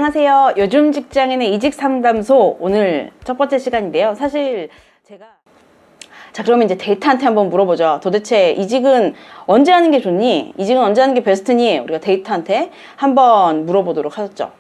안녕하세요. 요즘 직장인의 이직 상담소 오늘 첫 번째 시간인데요. 사실 제가 그러면 이제 데이터한테 한번 물어보죠. 도대체 이직은 언제 하는 게 좋니? 이직은 언제 하는 게 베스트니? 우리가 데이터한테 한번 물어보도록 하죠.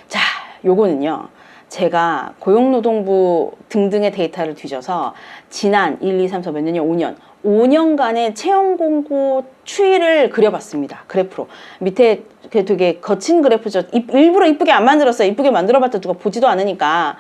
자, 요거는요. 제가 고용노동부 등등의 데이터를 뒤져서 지난 1, 2, 3, 4 몇 년이요? 5년간의 채용 공고 추이를 그려봤습니다. 그래프로. 밑에 되게 거친 그래프죠. 일부러 이쁘게 안 만들었어요. 이쁘게 만들어봤자 누가 보지도 않으니까.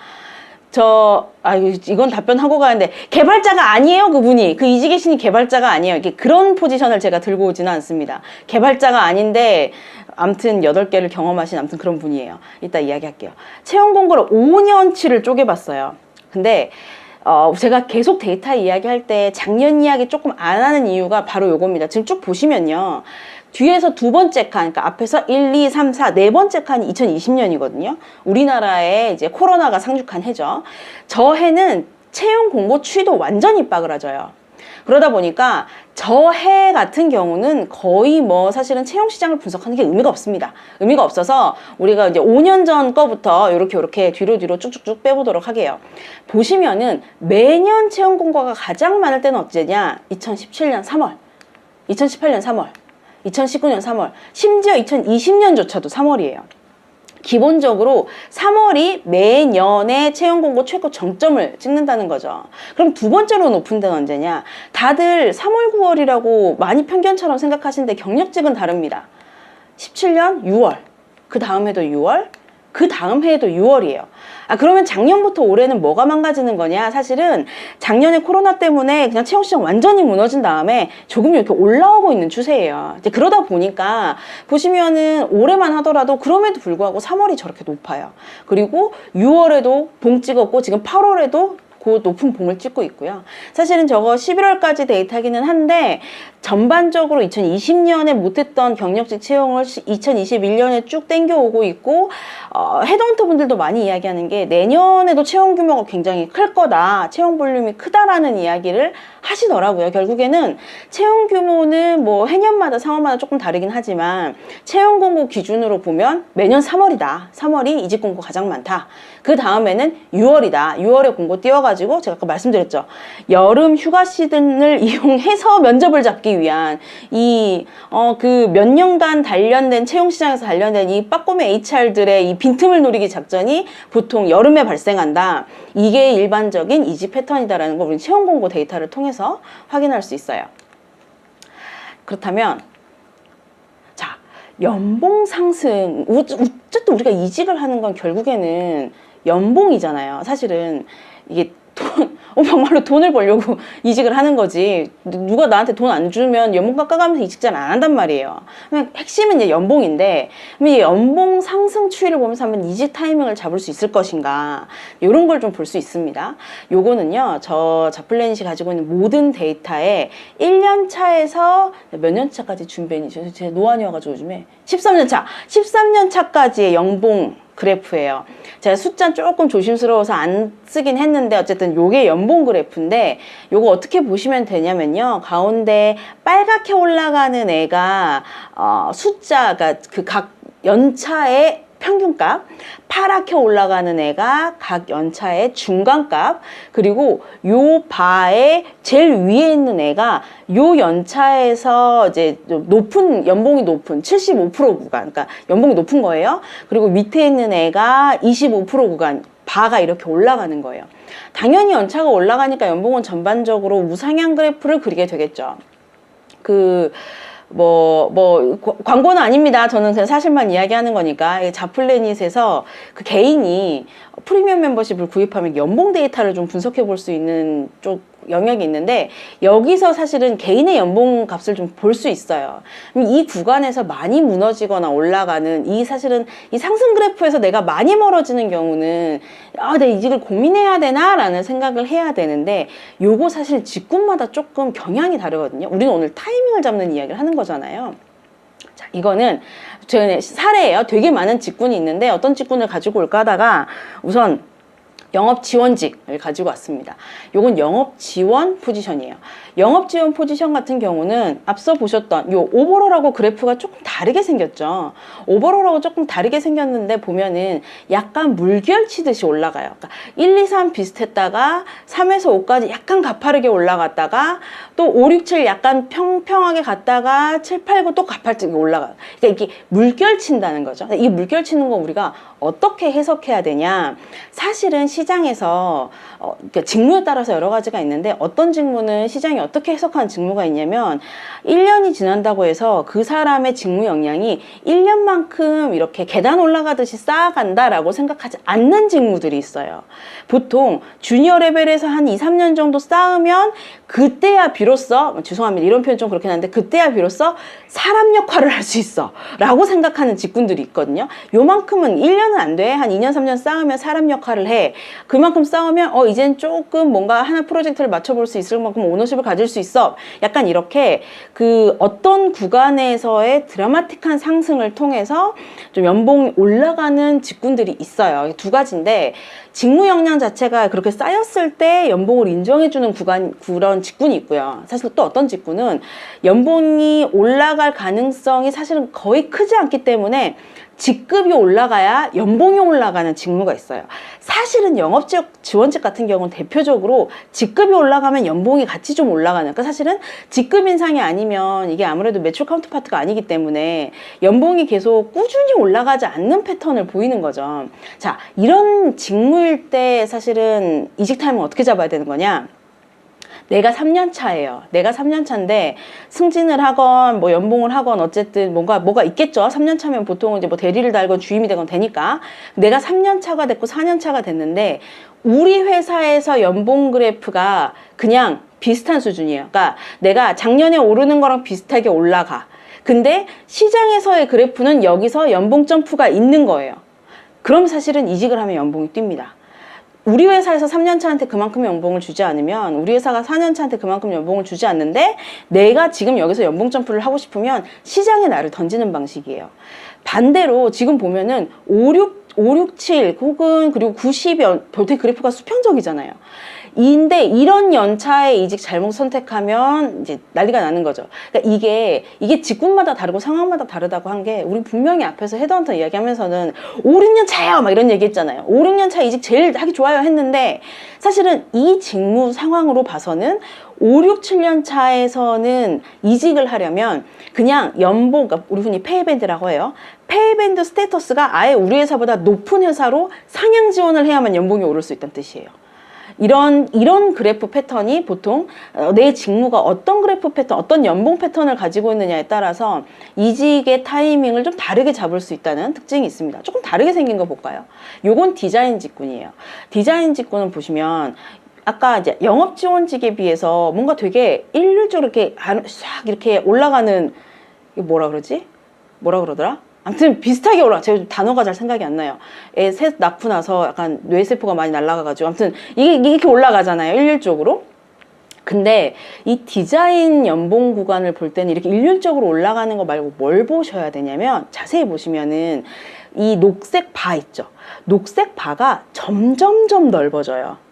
이건 답변하고 가는데, 개발자가 아니에요, 그분이. 그 이직의 신이 개발자가 아니에요. 이게 그런 포지션을 제가 들고 오지는 않습니다. 개발자가 아닌데, 암튼 8개를 경험하신 암튼 그런 분이에요. 이따 이야기할게요. 채용 공고를 5년치를 쪼개봤어요. 근데, 제가 계속 데이터 이야기할 때 작년 이야기 조금 안 하는 이유가 바로 요겁니다. 지금 쭉 보시면요. 뒤에서 두 번째 칸, 그러니까 앞에서 1, 2, 3, 4, 네 번째 칸이 2020년이거든요. 우리나라에 이제 코로나가 상륙한 해죠. 저 해는 채용 공고 추이도 완전히 빠그라져요. 그러다 보니까 저 해 같은 경우는 거의 사실은 채용 시장을 분석하는 게 의미가 없습니다. 의미가 없어서 우리가 이제 5년 전 거부터 이렇게 뒤로 쭉쭉쭉 빼보도록 하게요. 보시면은 매년 채용 공고가 가장 많을 때는 언제냐? 2017년 3월, 2018년 3월, 2019년 3월, 심지어 2020년조차도 3월이에요. 기본적으로 3월이 매년의 채용 공고 최고 정점을 찍는다는 거죠. 그럼 두 번째로 높은 데는 언제냐? 다들 3월, 9월이라고 많이 편견처럼 생각하시는데 경력직은 다릅니다. 17년 6월, 그 다음 해도 6월, 그 다음 해에도 6월이에요. 그러면 작년부터 올해는 뭐가 망가지는 거냐? 사실은 작년에 코로나 때문에 그냥 채용 시장 완전히 무너진 다음에 조금 이렇게 올라오고 있는 추세예요. 이제 그러다 보니까 보시면은 올해만 하더라도 그럼에도 불구하고 3월이 저렇게 높아요. 그리고 6월에도 봉 찍었고 지금 8월에도 그 높은 봉을 찍고 있고요. 사실은 저거 11월까지 데이터기는 한데 전반적으로 2020년에 못했던 경력직 채용을 2021년에 쭉 땡겨오고 있고 헤드헌터 분들도 많이 이야기하는 게 내년에도 채용 규모가 굉장히 클 거다. 채용 볼륨이 크다라는 이야기를 하시더라고요. 결국에는 채용 규모는 해년마다 상황마다 조금 다르긴 하지만 채용 공고 기준으로 보면 매년 3월이다. 3월이 이직 공고 가장 많다. 그 다음에는 6월이다. 6월에 공고 띄워가지고 제가 아까 말씀드렸죠. 여름 휴가 시즌을 이용해서 면접을 잡기 위한 그 몇 년간 단련된 채용 시장에서 단련된 이 빠꼬미 HR들의 이 빈틈을 노리기 작전이 보통 여름에 발생한다. 이게 일반적인 이직 패턴이다라는 걸 우리 채용 공고 데이터를 통해서 확인할 수 있어요. 그렇다면 자, 연봉 상승. 어쨌든 우리가 이직을 하는 건 결국에는 연봉이잖아요. 사실은 이게 정말로 돈을 벌려고 이직을 하는 거지. 누가 나한테 돈 안 주면 연봉 깎아가면서 이직 잘 안 한단 말이에요. 핵심은 이제 연봉인데, 이 연봉 상승 추이를 보면서 한번 이직 타이밍을 잡을 수 있을 것인가, 이런 걸 좀 볼 수 있습니다. 요거는요, 저 자플래닛이 가지고 있는 모든 데이터에 1년 차에서 몇 년 차까지 준비했니? 제 노안이어가지고 요즘에 13년 차, 13년 차까지의 연봉 그래프예요. 제가 숫자 조금 조심스러워서 안 쓰긴 했는데 어쨌든 요게 연봉 그래프인데 요거 어떻게 보시면 되냐면요. 가운데 빨갛게 올라가는 애가 숫자가 그 각 연차의 평균값, 파랗게 올라가는 애가 각 연차의 중간값, 그리고 요 바의 제일 위에 있는 애가 요 연차에서 이제 연봉이 높은 75% 구간, 그러니까 연봉이 높은 거예요. 그리고 밑에 있는 애가 25% 구간, 바가 이렇게 올라가는 거예요. 당연히 연차가 올라가니까 연봉은 전반적으로 우상향 그래프를 그리게 되겠죠. 광고는 아닙니다. 저는 그냥 사실만 이야기하는 거니까. 자플래닛에서 그 개인이 프리미엄 멤버십을 구입하면 연봉 데이터를 좀 분석해 볼 수 있는 쪽 영역이 있는데, 여기서 사실은 개인의 연봉 값을 좀 볼 수 있어요. 이 구간에서 많이 무너지거나 올라가는 사실은 이 상승 그래프에서 내가 많이 멀어지는 경우는 내 이직을 고민해야 되나? 라는 생각을 해야 되는데, 요거 사실 직군마다 조금 경향이 다르거든요. 우리는 오늘 타이밍을 잡는 이야기를 하는 거잖아요. 자, 이거는 제가 사례예요. 되게 많은 직군이 있는데 어떤 직군을 가지고 올까 하다가 우선 영업 지원직을 가지고 왔습니다. 요건 영업 지원 포지션이에요. 영업 지원 포지션 같은 경우는 앞서 보셨던 요 오버롤하고 그래프가 조금 다르게 생겼죠. 오버롤하고 조금 다르게 생겼는데 보면은 약간 물결 치듯이 올라가요. 그러니까 1, 2, 3 비슷했다가 3에서 5까지 약간 가파르게 올라갔다가 또 5, 6, 7 약간 평평하게 갔다가 7, 8, 9 또 가파르게 올라가요. 그러니까 이게 물결 친다는 거죠. 이 물결 치는 거 우리가 어떻게 해석해야 되냐? 사실은 시장에서 그러니까 직무에 따라서 여러 가지가 있는데 어떤 직무는 시장이 어떻게 해석하는 직무가 있냐면 1년이 지난다고 해서 그 사람의 직무 역량이 1년만큼 이렇게 계단 올라가듯이 쌓아간다라고 생각하지 않는 직무들이 있어요. 보통 주니어 레벨에서 한 2, 3년 정도 쌓으면 그때야 비로소 죄송합니다. 이런 표현 좀 그렇긴 한데 그때야 비로소 사람 역할을 할 수 있어 라고 생각하는 직군들이 있거든요. 요만큼은 1년은 안 돼. 한 2년, 3년 쌓으면 사람 역할을 해. 그만큼 쌓으면 이젠 조금 뭔가 하나 프로젝트를 맞춰볼 수 있을 만큼 오너십을 가질 수 있어. 약간 이렇게 그 어떤 구간에서의 드라마틱한 상승을 통해서 좀 연봉이 올라가는 직군들이 있어요. 두 가지인데 직무 역량 자체가 그렇게 쌓였을 때 연봉을 인정해주는 그런 직군이 있고요. 사실 또 어떤 직군은 연봉이 올라갈 가능성이 사실은 거의 크지 않기 때문에 직급이 올라가야 연봉이 올라가는 직무가 있어요. 사실은 영업지원직 같은 경우는 대표적으로 직급이 올라가면 연봉이 같이 좀 올라가는, 그러니까 사실은 직급 인상이 아니면 이게 아무래도 매출 카운터파트가 아니기 때문에 연봉이 계속 꾸준히 올라가지 않는 패턴을 보이는 거죠. 자, 이런 직무일 때 사실은 이직 타임은 어떻게 잡아야 되는 거냐? 내가 3년 차예요. 내가 3년 차인데 승진을 하건 뭐 연봉을 하건 어쨌든 뭐가 있겠죠. 3년 차면 보통 이제 뭐 대리를 달건 주임이 되건 되니까 내가 3년 차가 됐고 4년 차가 됐는데 우리 회사에서 연봉 그래프가 그냥 비슷한 수준이에요. 그러니까 내가 작년에 오르는 거랑 비슷하게 올라가. 근데 시장에서의 그래프는 여기서 연봉 점프가 있는 거예요. 그럼 사실은 이직을 하면 연봉이 뜁니다. 우리 회사에서 3년차한테 그만큼 연봉을 주지 않으면 우리 회사가 4년차한테 그만큼 연봉을 주지 않는데 내가 지금 여기서 연봉 점프를 하고 싶으면 시장에 나를 던지는 방식이에요. 반대로 지금 보면은 5, 6, 7 혹은 그리고 90연 보통 그래프가 수평적이잖아요. 인데 이런 연차에 이직 잘못 선택하면 이제 난리가 나는 거죠. 그러니까 이게 직군마다 다르고 상황마다 다르다고 한 게 우리 분명히 앞에서 헤드헌터 이야기하면서는 5, 6년 차요 막 이런 얘기 했잖아요. 5, 6년 차 이직 제일 하기 좋아요 했는데 사실은 이 직무 상황으로 봐서는 5, 6, 7년 차에서는 이직을 하려면 그냥 연봉, 그러니까 우리 흔히 페이밴드라고 해요. 페이밴드 스테이터스가 아예 우리 회사보다 높은 회사로 상향 지원을 해야만 연봉이 오를 수 있다는 뜻이에요. 이런 그래프 패턴이 보통 내 직무가 어떤 그래프 패턴, 어떤 연봉 패턴을 가지고 있느냐에 따라서 이직의 타이밍을 좀 다르게 잡을 수 있다는 특징이 있습니다. 조금 다르게 생긴 거 볼까요? 요건 디자인 직군이에요. 디자인 직군은 보시면 아까 이제 영업 지원직에 비해서 뭔가 되게 일률적으로 이렇게 올라가는, 이거 뭐라 그러더라? 아무튼 비슷하게 제가 단어가 잘 생각이 안 나요. 애 셋 낳고 나서 약간 뇌세포가 많이 날아가가지고 아무튼 이게 이렇게 올라가잖아요. 일률적으로. 근데 이 디자인 연봉 구간을 볼 때는 이렇게 일률적으로 올라가는 거 말고 뭘 보셔야 되냐면 자세히 보시면은 이 녹색 바 있죠. 녹색 바가 점점점 넓어져요.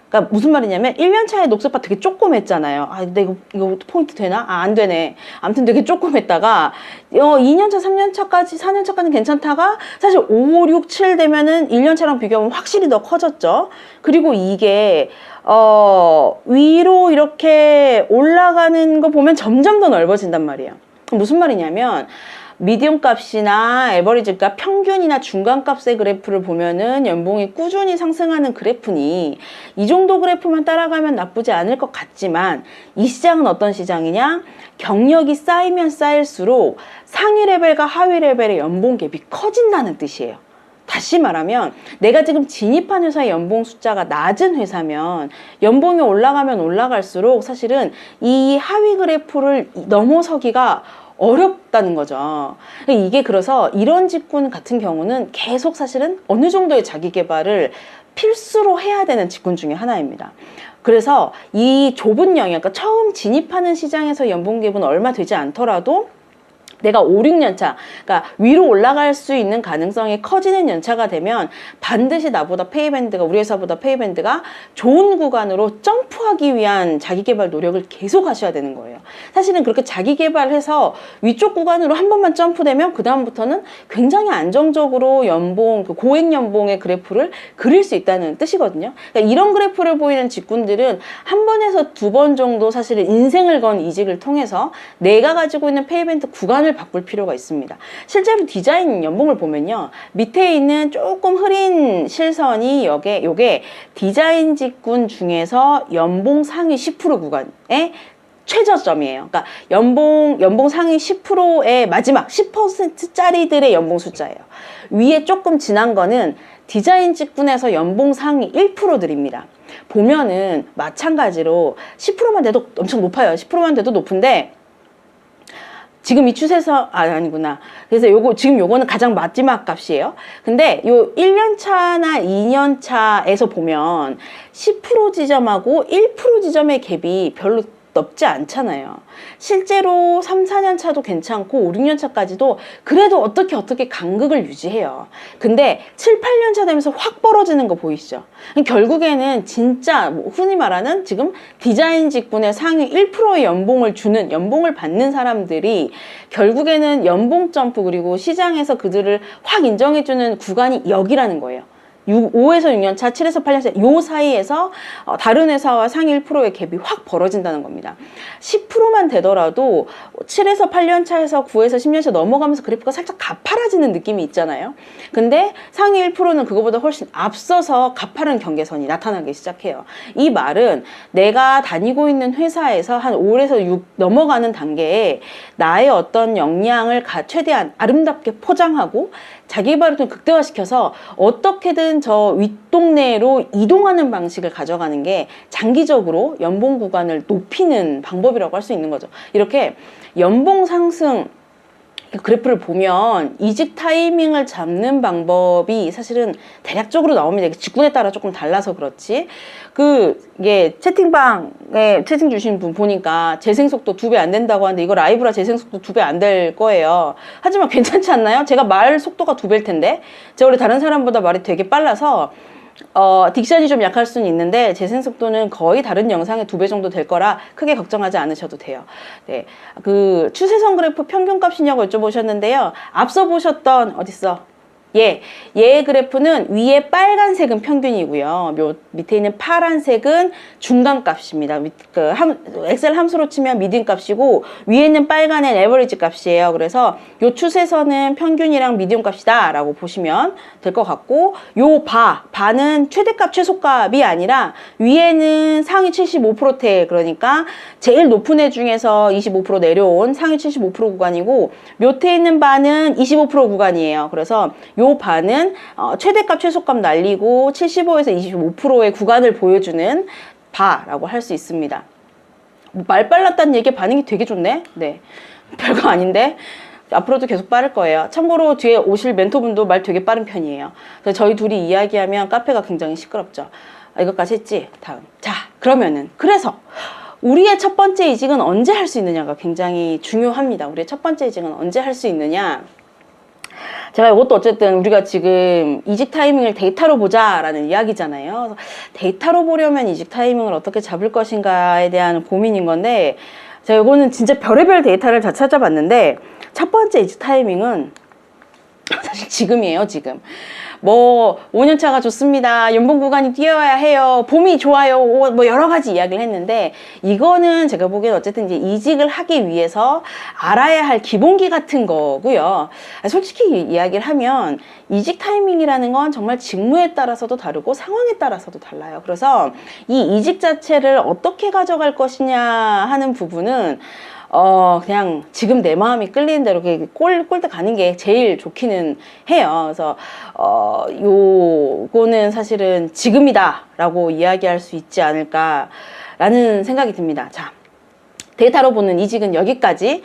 그러니까 무슨 말이냐면 1년 차에 녹색바 되게 조그맸잖아요. 아, 근데 이거 포인트 되나? 아, 안 되네. 아무튼 되게 조그맸다가 2년 차, 3년 차까지, 4년 차까지는 괜찮다가 사실 5, 6, 7 되면은 1년 차랑 비교하면 확실히 더 커졌죠. 그리고 이게 위로 이렇게 올라가는 거 보면 점점 더 넓어진단 말이에요. 무슨 말이냐면 미디움 값이나 에버리지 값, 평균이나 중간 값의 그래프를 보면은 연봉이 꾸준히 상승하는 그래프니 이 정도 그래프만 따라가면 나쁘지 않을 것 같지만 이 시장은 어떤 시장이냐? 경력이 쌓이면 쌓일수록 상위 레벨과 하위 레벨의 연봉 갭이 커진다는 뜻이에요. 다시 말하면 내가 지금 진입한 회사의 연봉 숫자가 낮은 회사면 연봉이 올라가면 올라갈수록 사실은 이 하위 그래프를 넘어서기가 어렵다는 거죠. 이게 그래서 이런 직군 같은 경우는 계속 사실은 어느 정도의 자기 개발을 필수로 해야 되는 직군 중에 하나입니다. 그래서 이 좁은 영역, 그러니까 처음 진입하는 시장에서 연봉 갭은 얼마 되지 않더라도 내가 5, 6년차, 그러니까 위로 올라갈 수 있는 가능성이 커지는 연차가 되면 반드시 나보다 페이밴드가, 우리 회사보다 페이밴드가 좋은 구간으로 점프하기 위한 자기개발 노력을 계속 하셔야 되는 거예요. 사실은 그렇게 자기개발해서 위쪽 구간으로 한 번만 점프되면 그 다음부터는 굉장히 안정적으로 연봉, 그 고액 연봉의 그래프를 그릴 수 있다는 뜻이거든요. 그러니까 이런 그래프를 보이는 직군들은 한 번에서 두 번 정도 사실은 인생을 건 이직을 통해서 내가 가지고 있는 페이밴드 구간을 바꿀 필요가 있습니다. 실제로 디자인 연봉을 보면요, 밑에 있는 조금 흐린 실선이 요게 디자인 직군 중에서 연봉 상위 10% 구간의 최저점이에요. 그러니까 연봉 상위 10%의 마지막 10%짜리들의 연봉 숫자예요. 위에 조금 지난 거는 디자인 직군에서 연봉 상위 1%들입니다. 보면은 마찬가지로 10%만 돼도 엄청 높아요. 10%만 돼도 높은데 지금 이 추세에서 아니구나. 그래서 지금 요거는 가장 마지막 값이에요. 근데 요 1년 차나 2년 차에서 보면 10% 지점하고 1% 지점의 갭이 별로 넓지 않잖아요. 실제로 3, 4년 차도 괜찮고 5, 6년 차까지도 그래도 어떻게 간극을 유지해요. 근데 7, 8년 차 되면서 확 벌어지는 거 보이시죠? 결국에는 진짜 흔히 말하는 지금 디자인 직군의 상위 1%의 연봉을 받는 사람들이 결국에는 연봉 점프, 그리고 시장에서 그들을 확 인정해주는 구간이 여기라는 거예요. 5에서 6년 차, 7에서 8년 차, 요 사이에서 다른 회사와 상위 1%의 갭이 확 벌어진다는 겁니다. 10%만 되더라도 7에서 8년 차에서 9에서 10년 차 넘어가면서 그래프가 살짝 가파라지는 느낌이 있잖아요. 근데 상위 1%는 그거보다 훨씬 앞서서 가파른 경계선이 나타나기 시작해요. 이 말은 내가 다니고 있는 회사에서 한 5에서 6 넘어가는 단계에 나의 어떤 역량을 최대한 아름답게 포장하고 자기개발을 좀 극대화시켜서 어떻게든 저 윗동네로 이동하는 방식을 가져가는 게 장기적으로 연봉 구간을 높이는 방법이라고 할 수 있는 거죠. 이렇게 연봉 상승 그래프를 보면 이직 타이밍을 잡는 방법이 사실은 대략적으로 나옵니다. 직군에 따라 조금 달라서 그렇지. 이게 채팅방에 채팅 주신 분 보니까 재생 속도 2배 안 된다고 하는데 이거 라이브라 재생 속도 2배 안 될 거예요. 하지만 괜찮지 않나요? 제가 말 속도가 2배일 텐데. 제가 원래 다른 사람보다 말이 되게 빨라서 딕션이 좀 약할 수는 있는데 재생 속도는 거의 다른 영상의 2배 정도 될 거라 크게 걱정하지 않으셔도 돼요. 네, 그 추세선 그래프 평균값이냐고 여쭤보셨는데요. 앞서 보셨던 얘 그래프는 위에 빨간색은 평균이고요. 밑에 있는 파란색은 중간값입니다. 엑셀 함수로 치면 미디움 값이고 위에 있는 빨간은 에버리지 값이에요. 그래서 요 추세선은 평균이랑 미디움 값이다 라고 보시면 될 것 같고, 요 바는 최대값 최소값이 아니라 위에는 상위 75%대, 그러니까 제일 높은 애 중에서 25% 내려온 상위 75% 구간이고, 밑에 있는 바는 25% 구간이에요. 그래서 요 바는 최대값 최소값 날리고 75에서 25%의 구간을 보여주는 바라고 할 수 있습니다. 말 빨랐다는 얘기에 반응이 되게 좋네. 네, 별거 아닌데 앞으로도 계속 빠를 거예요. 참고로 뒤에 오실 멘토분도 말 되게 빠른 편이에요. 그래서 저희 둘이 이야기하면 카페가 굉장히 시끄럽죠. 이것까지 했지? 다음. 자, 그래서 우리의 첫 번째 이직은 언제 할 수 있느냐가 굉장히 중요합니다. 우리의 첫 번째 이직은 언제 할 수 있느냐? 제가 이것도 어쨌든 우리가 지금 이직 타이밍을 데이터로 보자라는 이야기잖아요. 그래서 데이터로 보려면 이직 타이밍을 어떻게 잡을 것인가에 대한 고민인 건데, 제가 이거는 진짜 별의별 데이터를 다 찾아봤는데 첫 번째 이직 타이밍은 사실 지금이에요. 지금 5년차가 좋습니다, 연봉 구간이 뛰어야 해요, 봄이 좋아요, 여러 가지 이야기를 했는데, 이거는 제가 보기엔 어쨌든 이제 이직을 하기 위해서 알아야 할 기본기 같은 거고요. 솔직히 이야기를 하면 이직 타이밍이라는 건 정말 직무에 따라서도 다르고 상황에 따라서도 달라요. 그래서 이 이직 자체를 어떻게 가져갈 것이냐 하는 부분은 그냥 지금 내 마음이 끌리는 대로 꼴대 가는 게 제일 좋기는 해요. 그래서, 요거는 사실은 지금이다 라고 이야기할 수 있지 않을까라는 생각이 듭니다. 자, 데이터로 보는 이직은 여기까지.